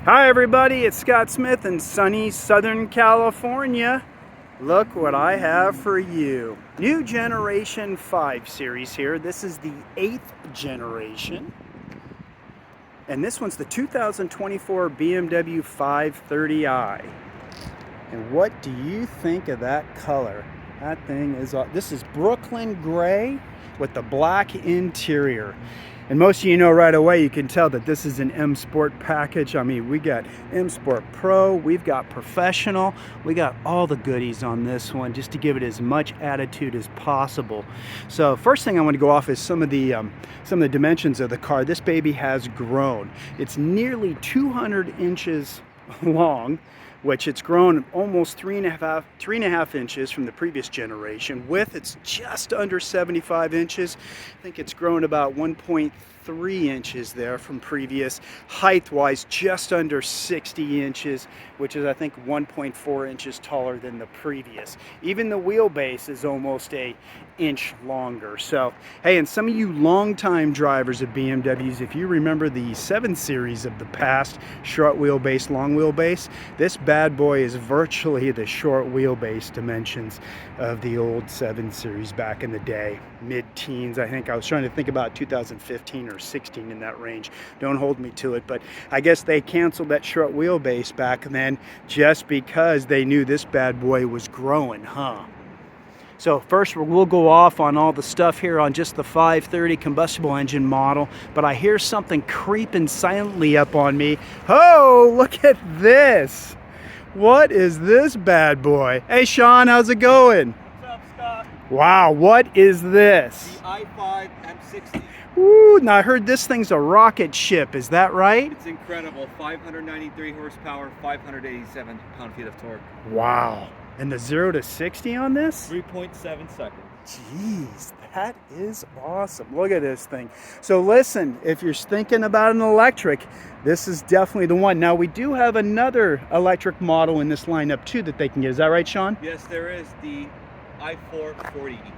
Hi everybody, it's Scott Smith in sunny Southern California. Look what I have for you. New generation 5 series here. This is the 8th generation. And this one's the 2024 BMW 530i. And what do you think of that color? That thing is, this is Brooklyn gray with the black interior. And most of you know right away, you can tell that this is an M Sport package. I mean, we got M Sport Pro, we've got Professional, we got all the goodies on this one just to give it as much attitude as possible. So first thing I want to go off is some of the dimensions of the car. This baby has grown. It's nearly 200 inches long, which it's grown almost three and a half inches from the previous generation. Width, it's just under 75 inches. I think it's grown about 1.3 inches there from previous. Height-wise, just under 60 inches, which is I think 1.4 inches taller than the previous. Even the wheelbase is almost an inch longer. So, hey, and some of you longtime drivers of BMWs, if you remember the 7 Series of the past, short wheelbase, long wheelbase, this bad boy is virtually the short wheelbase dimensions of the old 7 Series back in the day. Mid-teens, I think. I was trying to think about 2015 or 16 in that range. Don't hold me to it, but I guess they canceled that short wheelbase back then just because they knew this bad boy was growing, huh? So first we'll go off on all the stuff here on just the 530 combustible engine model, but I hear something creeping silently up on me. Oh, look at this. What is this bad boy? Hey Sean, how's it going? What's up, Scott? Wow, what is this? The i5 M60. Woo, now I heard this thing's a rocket ship, is that right? It's incredible. 593 horsepower, 587 pound-feet of torque. Wow. And the 0 to 60 on this? 3.7 seconds. Jeez, that is awesome. Look at this thing. So listen, if you're thinking about an electric, this is definitely the one. Now we do have another electric model in this lineup too that they can get. Is that right, Sean? Yes, there is the i440i.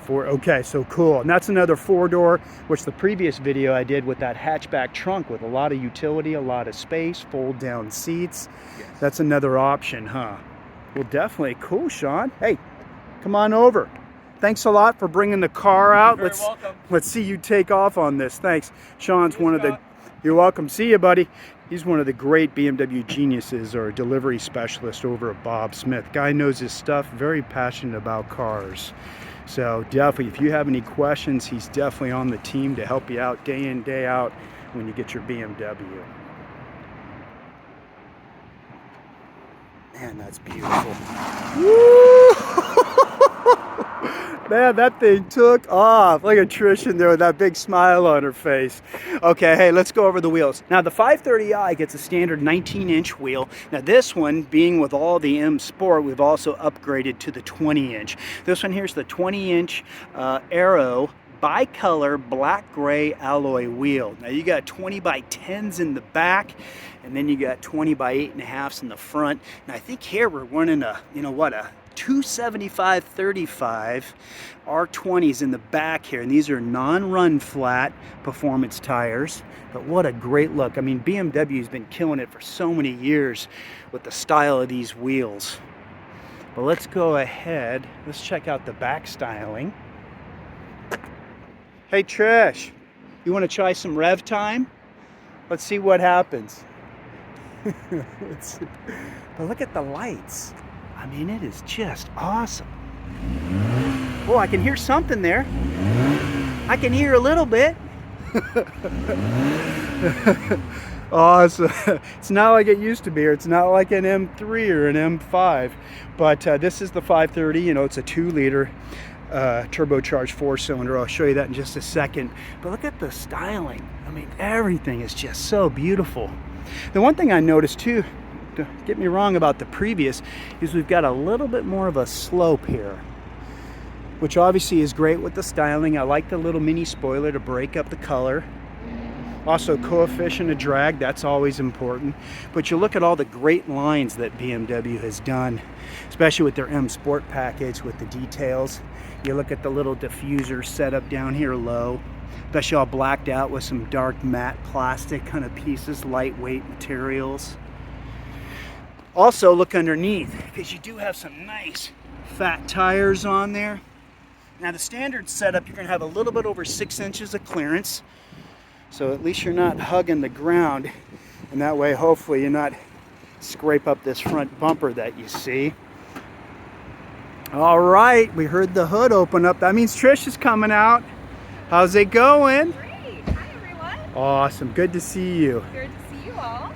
Okay, so cool. And that's another 4-door, which the previous video I did with that hatchback trunk with a lot of utility, a lot of space, fold down seats. Yes. That's another option, huh? Well, definitely. Cool, Sean. Hey, come on over. Thanks a lot for bringing the car out. You're very welcome. Let's see you take off on this. Thanks. Sean's one of the... You're welcome. See you, buddy. He's one of the great BMW geniuses or delivery specialist over at Bob Smith. Guy knows his stuff, very passionate about cars. So definitely, if you have any questions, he's definitely on the team to help you out day in, day out when you get your BMW. Man, that's beautiful. Woo! Man, that thing took off. Look at Trish in there with that big smile on her face. Okay, hey, let's go over the wheels. Now, the 530i gets a standard 19-inch wheel. Now, this one, being with all the M Sport, we've also upgraded to the 20-inch. This one here's the 20-inch Aero bicolor black-gray alloy wheel. Now, you got 20 by 10s in the back, and then you got 20 by 8.5s in the front. And I think here we're running a, you know what, a 275/35 R20s in the back here, and these are non-run flat performance tires. But what a great look. I mean, BMW's been killing it for so many years with the style of these wheels. But let's go ahead, let's check out the back styling. Hey Trish, you want to try some rev time? Let's see what happens. But look at the lights. I mean, it is just awesome. Oh, I can hear something there. I can hear a little bit. Awesome. It's not like it used to be, or it's not like an M3 or an M5, but this is the 530. You know, it's a 2-liter turbocharged 4-cylinder. I'll show you that in just a second. But look at the styling. I mean, everything is just so beautiful. The one thing I noticed too, don't get me wrong about the previous, is we've got a little bit more of a slope here, which obviously is great with the styling. I like the little mini spoiler to break up the color. Also, coefficient of drag, that's always important. But you look at all the great lines that BMW has done, especially with their M Sport package with the details. You look at the little diffuser setup down here low, especially all blacked out with some dark matte plastic kind of pieces, lightweight materials. Also, look underneath, because you do have some nice fat tires on there. Now, the standard setup, you're going to have a little bit over 6 inches of clearance. So at least you're not hugging the ground, and that way hopefully you're not scrape up this front bumper that you see. All right, we heard the hood open up. That means Trish is coming out. How's it going? Great. Hi, everyone. Awesome. Good to see you. Good to see you all.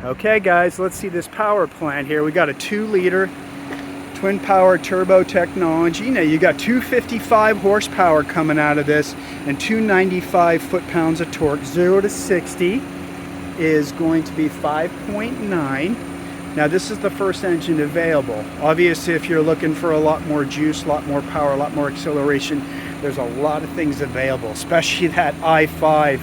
Okay, guys, let's see this power plant here. We got a 2-liter twin power turbo technology. Now you got 255 horsepower coming out of this and 295 foot-pounds of torque. 0 to 60 is going to be 5.9. Now this is the first engine available. Obviously, if you're looking for a lot more juice, a lot more power, a lot more acceleration, there's a lot of things available, especially that i5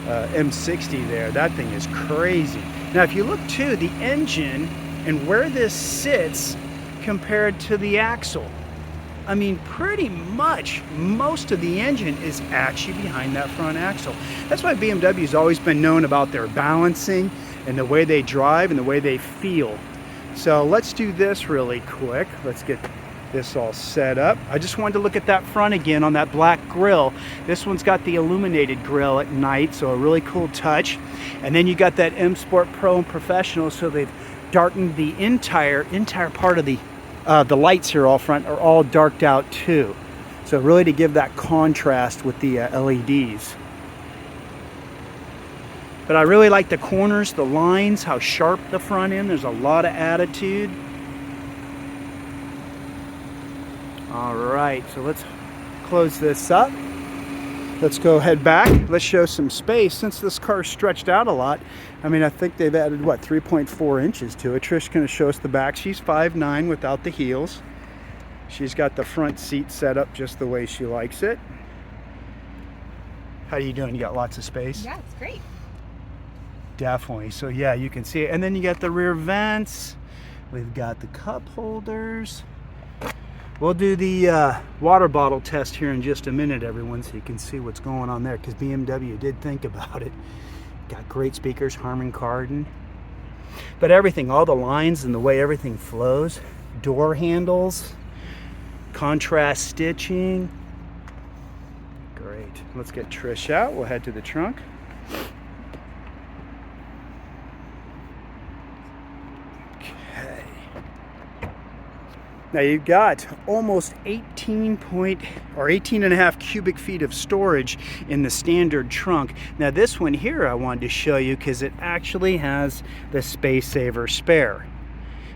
M60 there. That thing is crazy. Now if you look too, the engine and where this sits compared to the axle, I mean, pretty much most of the engine is actually behind that front axle. That's why BMW's always been known about their balancing and the way they drive and the way they feel. So let's do this really quick. Let's get this all set up. I just wanted to look at that front again on that black grille. This one's got the illuminated grille at night, so a really cool touch. And then you got that M Sport Pro and Professional, so they've darkened the entire part of the lights here all front are all darked out too. So really to give that contrast with the LEDs. But I really like the corners, the lines, how sharp the front end. There's a lot of attitude. All right, so let's close this up. Let's go head back. Let's show some space. Since this car's stretched out a lot, I mean, I think they've added, what, 3.4 inches to it. Trish going to show us the back. She's 5'9" without the heels. She's got the front seat set up just the way she likes it. How are you doing? You got lots of space? Yeah, it's great. Definitely. So yeah, you can see it. And then you got the rear vents. We've got the cup holders. We'll do the water bottle test here in just a minute, everyone, so you can see what's going on there, because BMW did think about it. Got great speakers, Harman Kardon. But everything, all the lines and the way everything flows. Door handles, contrast stitching. Great. Let's get Trish out. We'll head to the trunk. Now you've got almost 18 and a half cubic feet of storage in the standard trunk. Now this one here I wanted to show you because it actually has the space saver spare.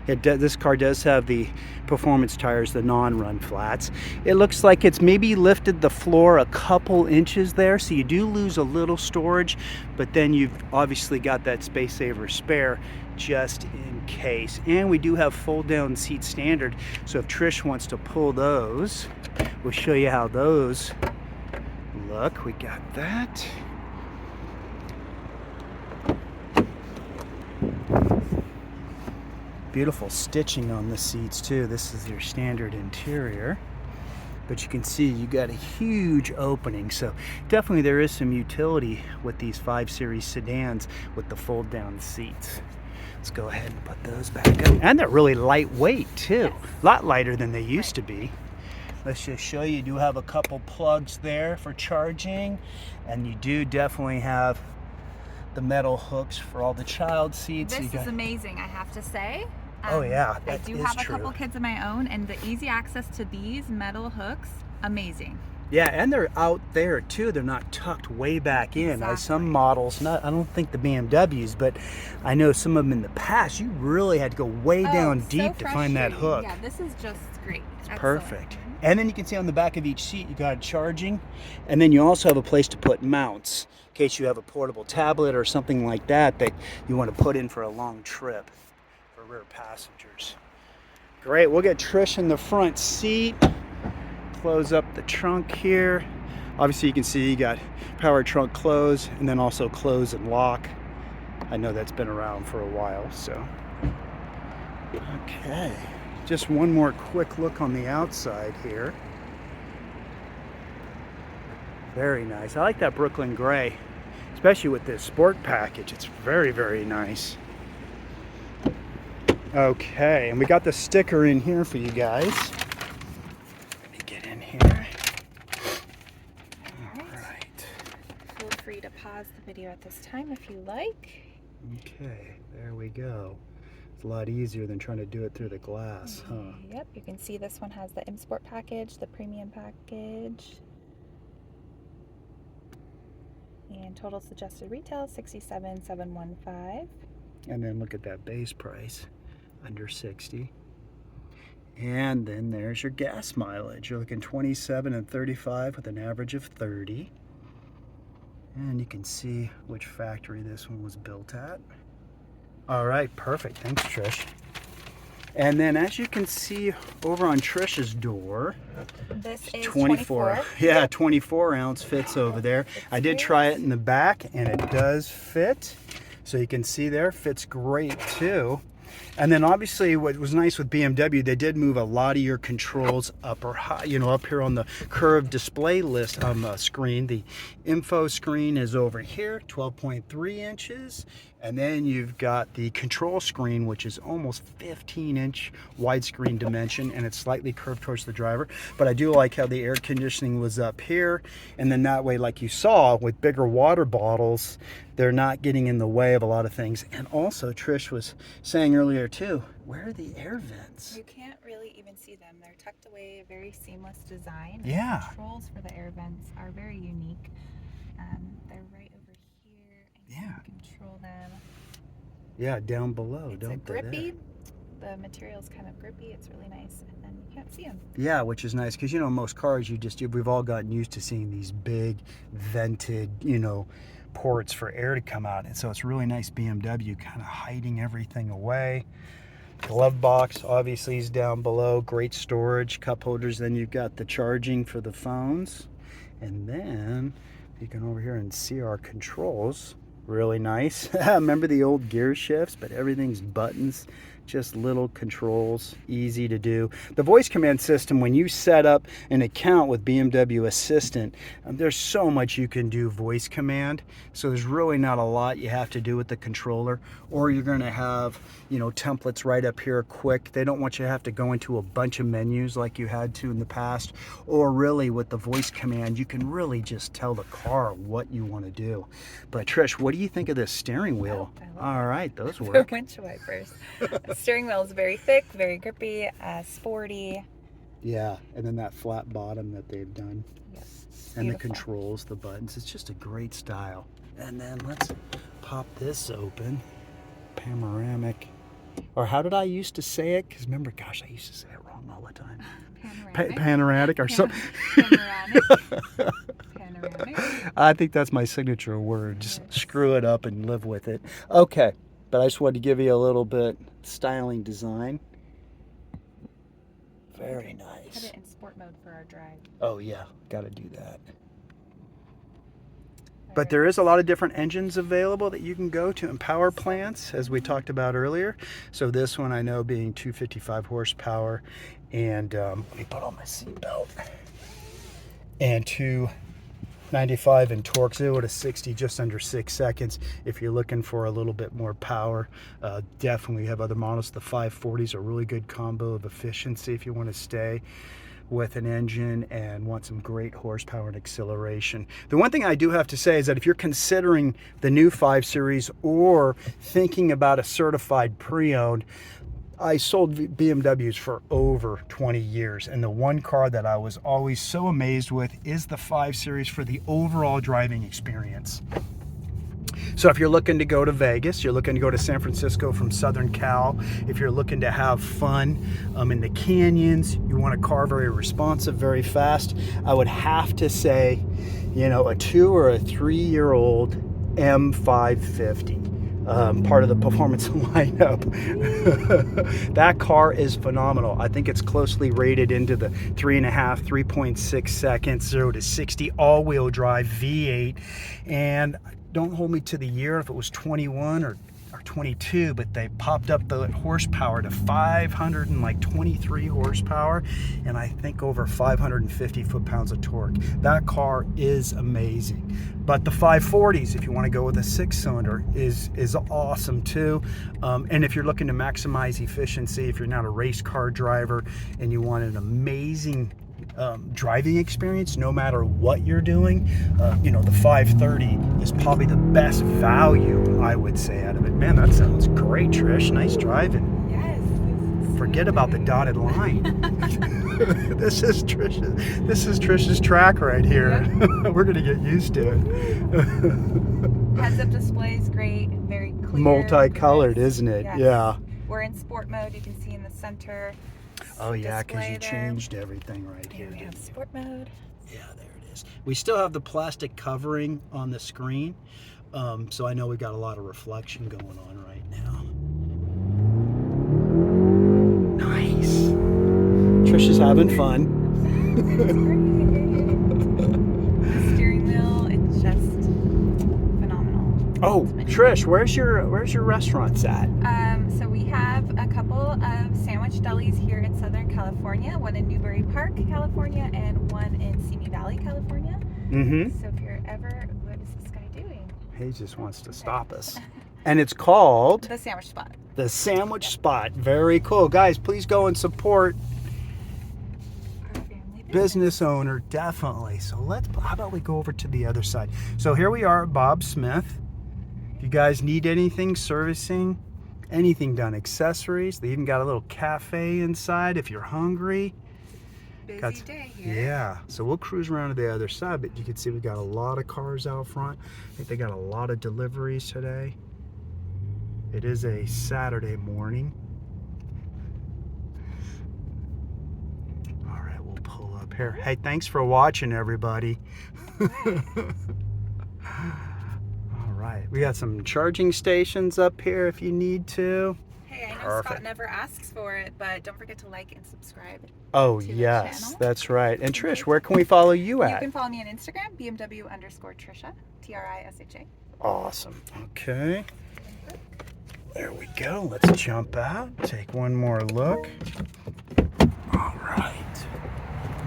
This car does have the performance tires, the non-run flats. It looks like it's maybe lifted the floor a couple inches there, so you do lose a little storage, but then you've obviously got that space saver spare just in case. And we do have fold down seat standard, so if Trish wants to pull those, we'll show you how those look. We got that. Beautiful stitching on the seats too. This is your standard interior, but you can see you got a huge opening, so definitely there is some utility with these 5 Series sedans with the fold down seats. Let's go ahead and put those back up, and they're really lightweight too. A lot lighter than they used to be. Let's just show you, you do have a couple plugs there for charging, and you do definitely have the metal hooks for all the child seats. This is amazing, I have to say. Oh yeah, I do have a couple kids of my own, and the easy access to these metal hooks, amazing. Yeah, and they're out there too. They're not tucked way back in. Exactly. Some models, I don't think the BMWs, but I know some of them in the past, you really had to go way down deep to find that hook. Yeah, this is just great. It's perfect. And then you can see on the back of each seat, you got charging, and then you also have a place to put mounts in case you have a portable tablet or something like that that you want to put in for a long trip for rear passengers. Great, we'll get Trish in the front seat. Close up the trunk here. Obviously you can see you got power trunk close and then also close and lock. I know that's been around for a while, so. Okay, just one more quick look on the outside here. Very nice. I like that Brooklyn gray, especially with this sport package. It's very, very nice. Okay, and we got the sticker in here for you guys. Let me get in here. All right. Feel free to pause the video at this time if you like. Okay, there we go. It's a lot easier than trying to do it through the glass, huh? Yep, you can see this one has the M Sport package, the premium package. And total suggested retail $67,715. And then look at that base price, under 60. And then there's your gas mileage. You're looking 27 and 35 with an average of 30. And you can see which factory this one was built at. All right, perfect. Thanks, Trish. And then as you can see over on Trish's door, this is 24. Yeah, 24 ounce fits over there. I did try it in the back and it does fit. So you can see there, fits great too. And then obviously what was nice with BMW, they did move a lot of your controls up or high, up here on the curved display list screen. The info screen is over here, 12.3 inches. And then you've got the control screen, which is almost 15-inch widescreen dimension, and it's slightly curved towards the driver. But I do like how the air conditioning was up here. And then that way, like you saw, with bigger water bottles, they're not getting in the way of a lot of things. And also, Trish was saying earlier too, where are the air vents? You can't really even see them. They're tucked away, a very seamless design. Yeah. The controls for the air vents are very unique. They're right over here, and Yeah. you can control them. Yeah, down below, It's don't a they? grippy. The material's kind of grippy. It's really nice, and then you can't see them. Yeah, which is nice because most cars we've all gotten used to seeing these big vented, ports for air to come out, and so it's really nice BMW kind of hiding everything away. Glove box obviously is down below, great storage, cup holders. Then you've got the charging for the phones, and then you can over here and see our controls. Really nice. Remember the old gear shifts, but everything's buttons, just little controls, easy to do. The voice command system, when you set up an account with BMW Assistant, there's so much you can do voice command. So there's really not a lot you have to do with the controller, or you're going to have, templates right up here quick. They don't want you to have to go into a bunch of menus like you had to in the past, or really with the voice command, you can really just tell the car what you want to do. But Trish, what do you think of this steering wheel? All right, those work. Windshield wipers. The steering wheel is very thick, very grippy, sporty. Yeah, and then that flat bottom that they've done. Yes. And the controls, the buttons. It's just a great style. And then let's pop this open. Panoramic. Or how did I used to say it? Because remember, gosh, I used to say it wrong all the time. Panoramic or something. Panoramic. I think that's my signature word. Just screw it up and live with it. Okay, but I just wanted to give you a little bit styling design. Very nice. Put it in sport mode for our drive. Oh yeah, got to do that. But there is a lot of different engines available that you can go to and power plants, as we talked about earlier. So this one I know being 255 horsepower, and let me put on my seatbelt, and 295 in torque, 0 to 60 just under 6 seconds. If you're looking for a little bit more power, definitely have other models. The 540s are a really good combo of efficiency if you want to stay with an engine and want some great horsepower and acceleration. The one thing I do have to say is that if you're considering the new 5 Series or thinking about a certified pre-owned, I sold BMWs for over 20 years, and the one car that I was always so amazed with is the 5 Series for the overall driving experience. So if you're looking to go to Vegas, you're looking to go to San Francisco from Southern Cal, if you're looking to have fun in the canyons, you want a car very responsive, very fast, I would have to say, a 2 or a 3 year old M550. part of the performance lineup. That car is phenomenal. I think it's closely rated into the 3.6 seconds, 0 to 60, all-wheel drive V8. And don't hold me to the year if it was 21 or 22, but they popped up the horsepower to 523 horsepower, and I think over 550 foot-pounds of torque. That car is amazing. But the 540s, if you want to go with a 6-cylinder, is awesome too. And if you're looking to maximize efficiency, if you're not a race car driver and you want an amazing driving experience no matter what you're doing, the 530 is probably the best value, I would say, out of it. Man, that sounds great, Trish. Nice driving. Yes. Forget about the dotted line. This is Trish's track right here. Yeah. We're gonna get used to it. Heads-up display is great and very clear. Multicolored, isn't it? Yes. Yeah. We're in sport mode. You can see in the center. Oh yeah, because you there. Changed everything right Here here. we have sport mode. Yeah, there it is. We still have the plastic covering on the screen, so I know we got a lot of reflection going on right now. Nice. Trish is having fun. The steering wheel, it's just phenomenal. Oh, Trish, where's your restaurants at? So we have a couple of sandwich delis here in Southern California, one in Newbury Park, California, and one in Simi Valley, California. Mm-hmm. So if you're ever, what is this guy doing? He just wants to stop us. And it's called? The Sandwich Spot. The Sandwich Spot. Very cool. Guys, please go and support Our family business owner, definitely. So how about we go over to the other side? So here we are at Bob Smith. If you guys need anything, servicing, anything done, accessories, they even got a little cafe inside if you're hungry. Busy day here. Yeah, so we'll cruise around to the other side, but you can see we got a lot of cars out front. I think they got a lot of deliveries today. It is a Saturday morning. All right, we'll pull up here. Hey, thanks for watching, everybody. All right, we got some charging stations up here if you need to. Hey, I know Perfect. Scott never asks for it, but don't forget to like and subscribe. Oh, to the yes, channel. that's right. And Trish, where can we follow you You at? can follow me on Instagram, BMW_Trisha, Trisha. Awesome. Okay. There we go. Let's jump out. Take one more look. All right.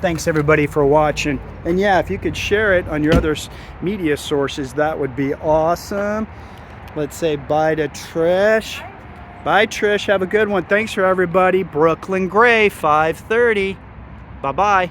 Thanks everybody for watching. And yeah, if you could share it on your other media sources, that would be awesome. Let's say bye to Trish. Bye, Trish. Have a good one. Thanks for everybody. Brooklyn Gray, 530. Bye-bye.